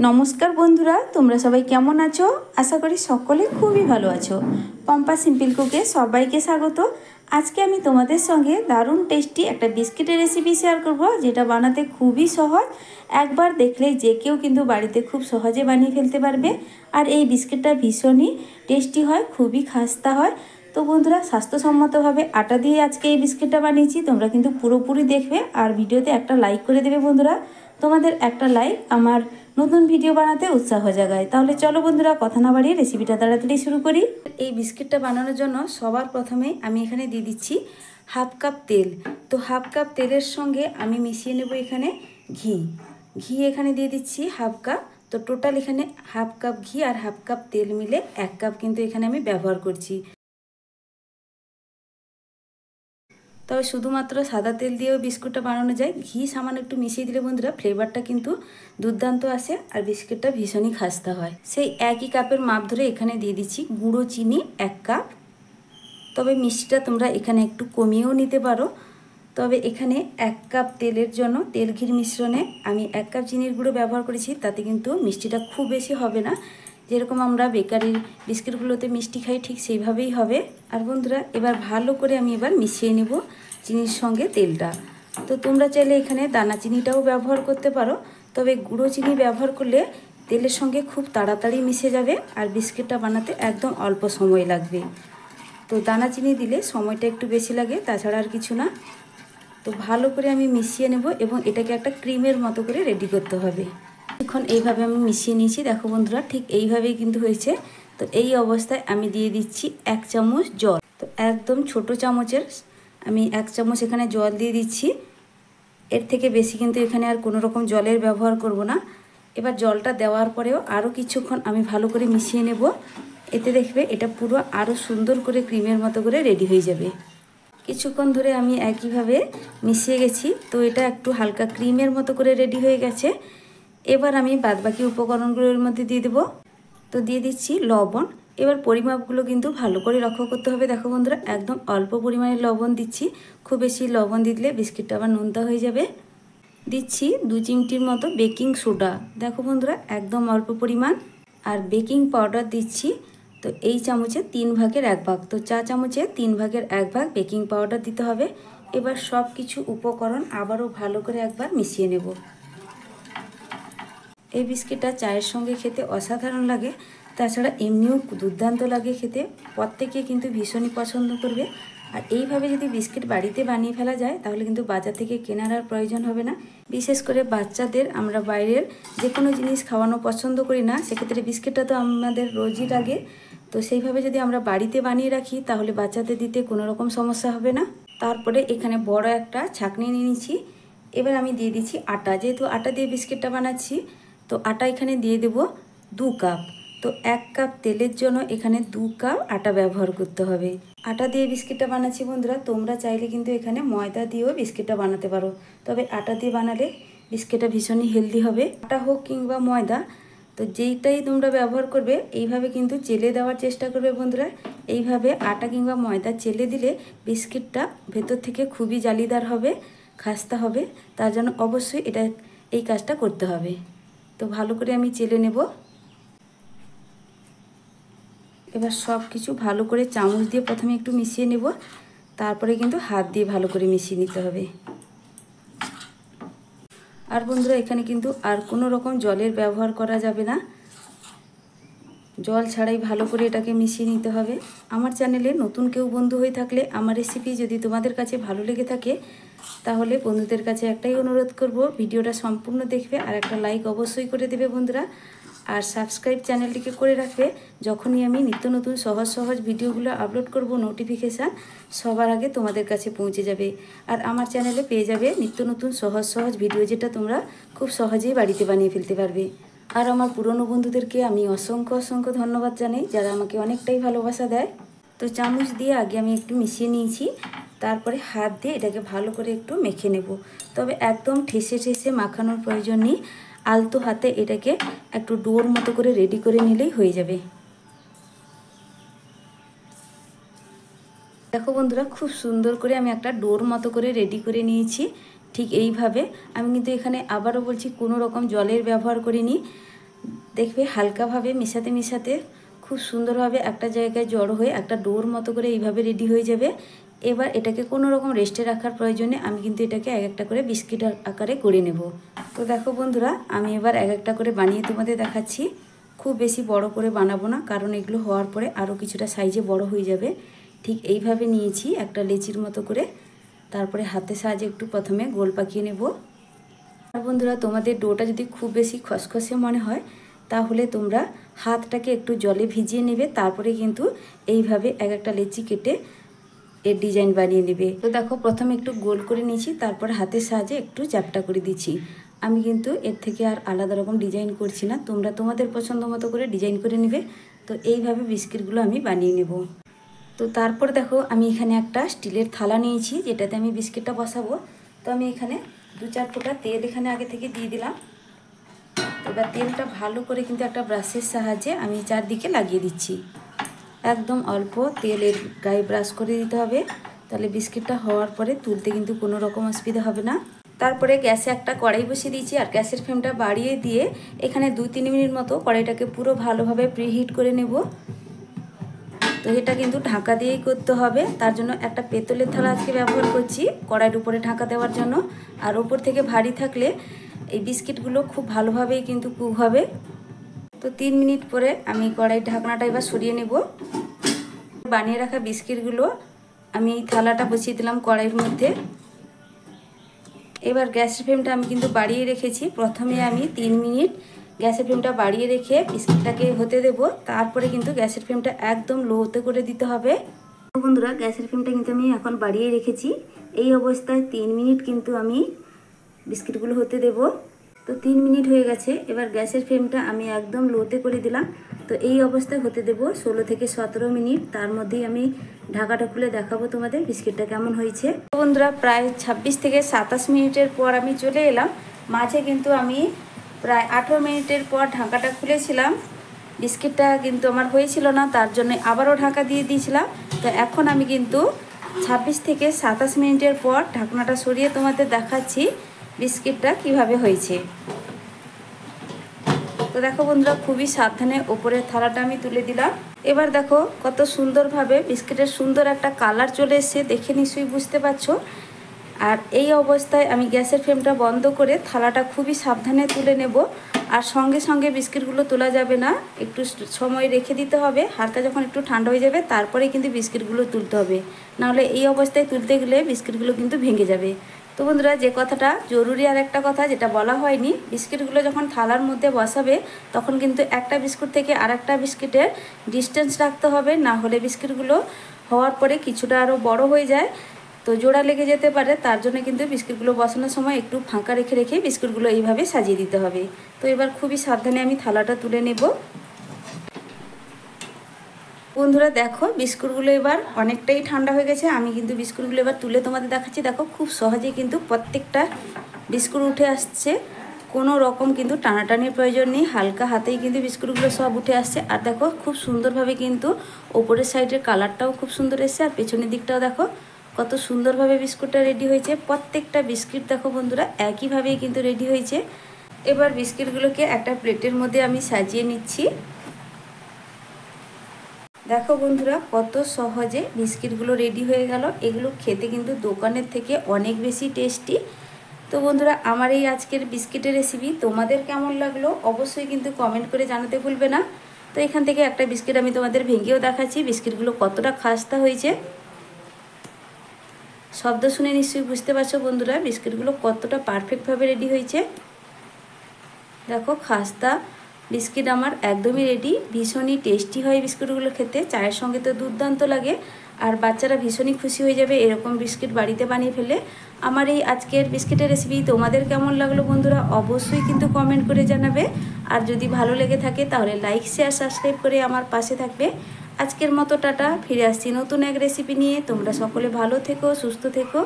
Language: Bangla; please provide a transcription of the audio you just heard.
নমস্কার বন্ধুরা, তোমরা সবাই কেমন আছো? আশা করি সকলে খুবই ভালো আছো। পম্পা সিম্পল কুকে সবাইকে স্বাগত। আজকে আমি তোমাদের সঙ্গে দারুণ টেস্টি একটা বিস্কিটের রেসিপি শেয়ার করব, যেটা বানাতে খুবই সহজ। একবার দেখলেই যে কেউ কিন্তু বাড়িতে খুব সহজে বানিয়ে ফেলতে পারবে। আর এই বিস্কিটটা ভীষণই টেস্টি হয়, খুবই খাস্তা হয়। তো বন্ধুরা, স্বাস্থ্যসম্মতভাবে আটা দিয়ে আজকে এই বিস্কিটটা বানিয়েছি। তোমরা কিন্তু পুরোপুরি দেখবে আর ভিডিওতে একটা লাইক করে দেবে বন্ধুরা। তোমাদের একটা লাইক আমার নতুন ভিডিও বানাতে উৎসাহ জাগায়। তাহলে চলো বন্ধুরা, কথা না বাড়িয়ে রেসিপিটা তাড়াতাড়ি শুরু করি। এই বিস্কিটটা বানানোর জন্য সবার প্রথমে আমি এখানে দিয়ে দিচ্ছি হাফ কাপ তেল। তো হাফ কাপ তেলের সঙ্গে আমি মিশিয়ে নেব এখানে ঘি এখানে দিয়ে দিচ্ছি হাফ কাপ। তো টোটাল এখানে হাফ কাপ ঘি আর হাফ কাপ তেল মিলে 1 কাপ কিন্তু এখানে আমি ব্যবহার করছি। তবে শুধুমাত্র সাদা তেল দিয়েও বিস্কুটটা বানানো যায়। ঘি সামান্য একটু মিশিয়ে দিলে বন্ধুরা ফ্লেভারটা কিন্তু দুর্দান্ত আসে আর বিস্কিটটা ভীষণই খাস্তা হয়। সেই একই কাপের মাপ ধরে এখানে দিয়ে দিচ্ছি গুঁড়ো চিনি 1 কাপ। তবে মিষ্টিটা তোমরা এখানে একটু কমিয়েও নিতে পারো। তবে এখানে 1 কাপ তেলের জন্য তেল ঘির মিশ্রণে আমি 1 কাপ চিনির গুঁড়ো ব্যবহার করেছি। তাতে কিন্তু মিষ্টিটা খুব বেশি হবে না, যেরকম আমরা বেকারির বিস্কিটগুলোতে মিষ্টি খাই ঠিক সেইভাবেই হবে। আর বন্ধুরা, এবার ভালো করে আমি মিশিয়ে নেব চিনির সঙ্গে তেলটা। তো তোমরা চাইলে এখানে দানা চিনিটাও ব্যবহার করতে পারো, তবে গুঁড়ো চিনি ব্যবহার করলে তেলের সঙ্গে খুব তাড়াতাড়ি মিশে যাবে আর বিস্কিটটা বানাতে একদম অল্প সময় লাগবে। তো দানা চিনি দিলে সময়টা একটু বেশি লাগে, তাছাড়া আর কিছু না। তো ভালো করে আমি মিশিয়ে নেব এবং এটাকে একটা ক্রিমের মতো করে রেডি করতে হবে। এখন এইভাবে আমি মিশিয়ে নিয়েছি, দেখো বন্ধুরা ঠিক এইভাবেই কিন্তু হয়েছে। তো এই অবস্থায় আমি দিয়ে দিচ্ছি 1 চামচ জল। তো একদম ছোট চামচের আমি 1 চামচ এখানে জল দিয়ে দিচ্ছি। এর থেকে বেশি কিন্তু এখানে আর কোনো রকম জলের ব্যবহার করব না। এবার জলটা দেওয়ার পরেও আরও কিছুক্ষণ আমি ভালো করে মিশিয়ে নেব। এতে দেখবে এটা পুরো আরও সুন্দর করে ক্রিমের মতো করে রেডি হয়ে যাবে। কিছুক্ষণ ধরে আমি একইভাবে মিশিয়ে গেছি। তো এটা একটু হালকা ক্রিমের মতো করে রেডি হয়ে গেছে। এবার আমি বাদবাকি উপকরণগুলোর মধ্যে দিয়ে দেবো। তো দিয়ে দিচ্ছি লবণ। এবার পরিমাপগুলো কিন্তু ভালো করে লক্ষ্য করতে হবে। দেখো বন্ধুরা, একদম অল্প পরিমাণে লবণ দিচ্ছি, খুব বেশি লবণ দিলে বিস্কিটটা আবার নোনতা হয়ে যাবে। দিচ্ছি 2 চিমটির মতো বেকিং সোডা। দেখো বন্ধুরা, একদম অল্প পরিমাণ। আর বেকিং পাউডার দিচ্ছি তো এই চামচে 3 ভাগের 1 ভাগ। তো চা চামচে 3 ভাগের 1 ভাগ বেকিং পাউডার দিতে হবে। এবার সব কিছু উপকরণ আবারও ভালো করে একবার মিশিয়ে নেব। এই বিস্কিটটা চায়ের সঙ্গে খেতে অসাধারণ লাগে, তাছাড়া এমনিও দুর্দান্ত লাগে খেতে। প্রত্যেকে কিন্তু ভীষণই পছন্দ করবে। আর এইভাবে যদি বিস্কিট বাড়িতে বানিয়ে ফেলা যায় তাহলে কিন্তু বাজার থেকে কেনার আর প্রয়োজন হবে না। বিশেষ করে বাচ্চাদের আমরা বাইরের যে কোনো জিনিস খাওয়ানো পছন্দ করি না, সেক্ষেত্রে বিস্কিটটা তো আমাদের রোজই লাগে। তো সেইভাবে যদি আমরা বাড়িতে বানিয়ে রাখি তাহলে বাচ্চাদের দিতে কোনো রকম সমস্যা হবে না। তারপরে এখানে বড় একটা ছাঁকনি নিয়ে নিচ্ছি। এবার আমি দিয়ে দিচ্ছি আটা। যেহেতু আটা দিয়ে বিস্কিটটা বানাচ্ছি, তো আটা এখানে দিয়ে দেব 2 কাপ। তো 1 কাপ তেলের জন্য এখানে 2 কাপ আটা ব্যবহার করতে হবে। আটা দিয়ে বিস্কিটটা বানাচ্ছি বন্ধুরা, তোমরা চাইলে কিন্তু এখানে ময়দা দিয়েও বিস্কিটটা বানাতে পারো। তবে আটা দিয়ে বানালে বিস্কিটটা ভীষণই হেলদি হবে। আটা হোক কিংবা ময়দা, তো যেইটাই তোমরা ব্যবহার করবে এইভাবে কিন্তু চেলে দেওয়ার চেষ্টা করবে বন্ধুরা। এইভাবে আটা কিংবা ময়দা চেলে দিলে বিস্কিটটা ভেতর থেকে খুবই জালিদার হবে, খাস্তা হবে। তার জন্য অবশ্যই এই কাজটা করতে হবে। তো ভালো করে আমি চেলে নেব। এবার সব কিছু ভালো করে চামচ দিয়ে প্রথমে একটু মিশিয়ে নেব, তারপরে কিন্তু হাত দিয়ে ভালো করে মিশিয়ে নিতে হবে। আর বন্ধুরা, এখানে কিন্তু আর কোনো রকম জলের ব্যবহার করা যাবে না, জল ছাড়াই ভালো করে এটাকে মিশিয়ে নিতে হবে। আমার চ্যানেলে নতুন কেউ বন্ধু হয়ে থাকলে আমার রেসিপি যদি তোমাদের কাছে ভালো লেগে থাকে তাহলে বন্ধুদের কাছে একটাই অনুরোধ করব, ভিডিওটা সম্পূর্ণ দেখবে আর একটা লাইক অবশ্যই করে দেবে বন্ধুরা। আর সাবস্ক্রাইব চ্যানেলটিকে করে রাখবে, যখনই আমি নিত্য নতুন সহজ সহজ ভিডিওগুলো আপলোড করব নোটিফিকেশান সবার আগে তোমাদের কাছে পৌঁছে যাবে। আর আমার চ্যানেলে পেয়ে যাবে নিত্য নতুন সহজ সহজ ভিডিও, যেটা তোমরা খুব সহজেই বাড়িতে বানিয়ে ফেলতে পারবে। আর আমার পুরনো বন্ধুদেরকে আমি অসংখ্য অসংখ্য ধন্যবাদ জানাই, যারা আমাকে অনেকটাই ভালোবাসা দেয়। তো চামচ দিয়ে আগে আমি একটু মিশিয়ে নিয়েছি, তারপরে হাত দিয়ে এটাকে ভালো করে একটু মেখে নেব। তবে একদম ঠেসে ঠেসে মাখানোর প্রয়োজন নেই, আলতো হাতে এটাকে একটু ডোর মতো করে রেডি করে নিলেই হয়ে যাবে। দেখো বন্ধুরা, খুব সুন্দর করে আমি একটা ডোর মতো করে রেডি করে নিয়েছি। ঠিক এইভাবে আমি কিন্তু এখানে আবারও বলছি কোনো রকম জলের ব্যবহার করিনি। দেখবে হালকাভাবে মেশাতে মেশাতে খুব সুন্দরভাবে একটা জায়গায় জড়ো হয়ে একটা ডোর মতো করে এইভাবে রেডি হয়ে যাবে। এবার এটাকে কোনো রকম রেস্টে রাখার প্রয়োজনে আমি কিন্তু এটাকে এক একটা করে বিস্কিট আকারে গড়ে নেব। তো দেখো বন্ধুরা, আমি এবার এক একটা করে বানিয়ে তোমাদের দেখাচ্ছি। খুব বেশি বড় করে বানাবো না, কারণ এগুলো হওয়ার পরে আরও কিছুটা সাইজে বড় হয়ে যাবে। ঠিক এইভাবে নিয়েছি একটা লেচির মতো করে, তারপরে হাতের সাহায্যে একটু প্রথমে গোল পাকিয়ে নেব। আর বন্ধুরা, তোমাদের ডোটা যদি খুব বেশি খসখসে মনে হয় তাহলে তোমরা হাতটাকে একটু জলে ভিজিয়ে নেবে, তারপরে কিন্তু এইভাবে এক একটা লেচি কেটে এর ডিজাইন বানিয়ে নেবে। তো দেখো, প্রথমে একটু গোল করে নিয়েছি, তারপর হাতের সাহায্যে একটু চ্যাপটা করে দিচ্ছি। আমি কিন্তু এর থেকে আর আলাদা রকম ডিজাইন করছি না, তোমরা তোমাদের পছন্দ মতো করে ডিজাইন করে নেবে। তো এইভাবে বিস্কিটগুলো আমি বানিয়ে নেব। তো তারপর দেখো, আমি এখানে একটা স্টিলের থালা নিয়েছি যেটাতে আমি বিস্কিটটা বসাবো। তো আমি এখানে 2-4 ফোঁটা তেল এখানে আগে থেকে দিয়ে দিলাম। এবার তেলটা ভালো করে কিন্তু একটা ব্রাশের সাহায্যে আমি চারদিকে লাগিয়ে দিচ্ছি। একদম অল্প তেলের গায়ে ব্রাশ করে দিতে হবে, তাহলে বিস্কিটটা হওয়ার পরে তুলতে কিন্তু কোনো রকম অসুবিধা হবে না। তারপরে গ্যাসে একটা কড়াই বসিয়ে দিয়েছি, আর গ্যাসের ফ্লেমটা বাড়িয়ে দিয়ে এখানে 2-3 মিনিট মতো কড়াইটাকে পুরো ভালোভাবে প্রিহিট করে নেব। তো এটা কিন্তু ঢাকা দিয়েই করতে হবে, তার জন্য একটা পেতলের থালা আজকে ব্যবহার করছি কড়াইয়ের উপরে ঢাকা দেওয়ার জন্য। আর ওপর থেকে ভারী থাকলে এই বিস্কিটগুলো খুব ভালোভাবেই কিন্তু কুক হবে। তো 3 মিনিট পরে আমি কড়াইয়ের ঢাকনাটা এবার সরিয়ে নেব। বানিয়ে রাখা বিস্কিটগুলো আমি এই থালাটা বসিয়ে দিলাম কড়াইয়ের মধ্যে। এবার গ্যাসের ফ্লেমটা আমি কিন্তু বাড়িয়ে রেখেছি। প্রথমে আমি 3 মিনিট গ্যাসের ফ্লেমটা বাড়িয়ে রেখে বিস্কিটটাকে হতে দেব, তারপরে কিন্তু গ্যাসের ফ্লেমটা একদম লোতে করে দিতে হবে। বন্ধুরা, গ্যাসের ফ্লেমটা কিন্তু আমি এখন বাড়িয়ে রেখেছি। এই অবস্থায় 3 মিনিট কিন্তু আমি বিস্কিটগুলো হতে দেব। তো 3 মিনিট হয়ে গেছে, এবার গ্যাসের ফ্লেমটা আমি একদম লোতে করে দিলাম। তো এই অবস্থায় হতে দেব 16 থেকে 17 মিনিট। তার মধ্যেই আমি ঢাকাটা খুলে দেখাবো তোমাদের বিস্কিটটা কেমন হয়েছে। বন্ধুরা, প্রায় 26 থেকে 27 মিনিটের পর আমি চলে এলাম। মাঝে কিন্তু আমি প্রায় 18 মিনিটের পর ঢাকাটা খুলেছিলাম। বিস্কিটটা কিন্তু আমার হয়েছিল না, তার জন্য আবারও ঢাকা দিয়ে দিয়েছিলাম। তো এখন আমি কিন্তু 26 থেকে 27 মিনিটের পর ঢাকনাটা সরিয়ে তোমাদের দেখাচ্ছি বিস্কিটটা কিভাবে হয়েছে। তো দেখো বন্ধুরা, খুবই সাবধানে ওপরের থালাটা আমি তুলে দিলাম। এবার দেখো কত সুন্দরভাবে বিস্কিটের সুন্দর একটা কালার চলে এসেছে, দেখে নিশ্চয়ই বুঝতে পারছো। আর এই অবস্থায় আমি গ্যাসের ফ্লেমটা বন্ধ করে থালাটা খুবই সাবধানে তুলে নেব। আর সঙ্গে সঙ্গে বিস্কিটগুলো তোলা যাবে না, একটু সময় রেখে দিতে হবে। হালকা যখন একটু ঠান্ডা হয়ে যাবে তারপরে কিন্তু বিস্কিটগুলো তুলতে হবে, নাহলে এই অবস্থায় তুলতে গেলে বিস্কিটগুলো কিন্তু ভেঙে যাবে। তো বন্ধুরা, যে কথাটা জরুরি আর একটা কথা যেটা বলা হয়নি, বিস্কিটগুলো যখন থালার মধ্যে বসাবে তখন কিন্তু একটা বিস্কুট থেকে আর একটা বিস্কিটের ডিস্টেন্স রাখতে হবে, না হলে বিস্কিটগুলো হওয়ার পরে কিছুটা আরও বড় হয়ে যায়, তো জোড়া লেগে যেতে পারে। তার জন্য কিন্তু বিস্কিটগুলো বসানোর সময় একটু ফাঁকা রেখে রেখে বিস্কুটগুলো এইভাবে সাজিয়ে দিতে হবে। তো এবার খুবই সাবধানে আমি থালাটা তুলে নেব। বন্ধুরা দেখো, বিস্কুটগুলো এবার অনেকটাই ঠান্ডা হয়ে গেছে। আমি কিন্তু বিস্কুটগুলো এবার তুলে তোমাদের দেখাচ্ছি। দেখো, খুব সহজেই কিন্তু প্রত্যেকটা বিস্কুট উঠে আসছে, কোনো রকম কিন্তু টানাটানির প্রয়োজন নেই, হালকা হাতেই কিন্তু বিস্কুটগুলো সব উঠে আসছে। আর দেখো, খুব সুন্দরভাবে কিন্তু ওপরের সাইডের কালারটাও খুব সুন্দর এসছে, আর পেছনের দিকটাও দেখো কত সুন্দরভাবে বিস্কুটটা রেডি হয়েছে। প্রত্যেকটা বিস্কিট দেখো বন্ধুরা একইভাবেই কিন্তু রেডি হয়েছে। এবার বিস্কিটগুলোকে একটা প্লেটের মধ্যে আমি সাজিয়ে নিচ্ছি। দেখো বন্ধুরা, কত সহজে বিস্কিটগুলো রেডি হয়ে গেল। এগুলো খেতে কিন্তু দোকানের থেকে অনেক বেশি টেস্টি। তো বন্ধুরা, আমার এই আজকের বিস্কিটের রেসিপি তোমাদের কেমন লাগলো অবশ্যই কিন্তু কমেন্ট করে জানাতে ভুলবে না। তো এখান থেকে একটা বিস্কিট আমি তোমাদের ভেঙেও দেখাচ্ছি বিস্কিটগুলো কতটা খাস্তা হয়েছে। শব্দ শুনে নিশ্চয়ই বুঝতে পারছো বন্ধুরা বিস্কিটগুলো কতটা পারফেক্টভাবে রেডি হয়েছে। দেখো, খাস্তা বিস্কিট আমার একদমই রেডি। ভীষণই টেস্টি হয় বিস্কুটগুলো খেতে, চায়ের সঙ্গে তো দুর্দান্ত লাগে। আর বাচ্চারা ভীষণই খুশি হয়ে যাবে এরকম বিস্কিট বাড়িতে বানিয়ে ফেলে। আমার এই আজকের বিস্কিটের রেসিপি তোমাদের কেমন লাগলো বন্ধুরা অবশ্যই কিন্তু কমেন্ট করে জানাবে। আর যদি ভালো লেগে থাকে তাহলে লাইক শেয়ার সাবস্ক্রাইব করে আমার পাশে থাকবে। আজকের মতো টাটা, ফিরে আসছি নতুন এক রেসিপি নিয়ে। তোমরা সকলে ভালো থেকো, সুস্থ থেকো।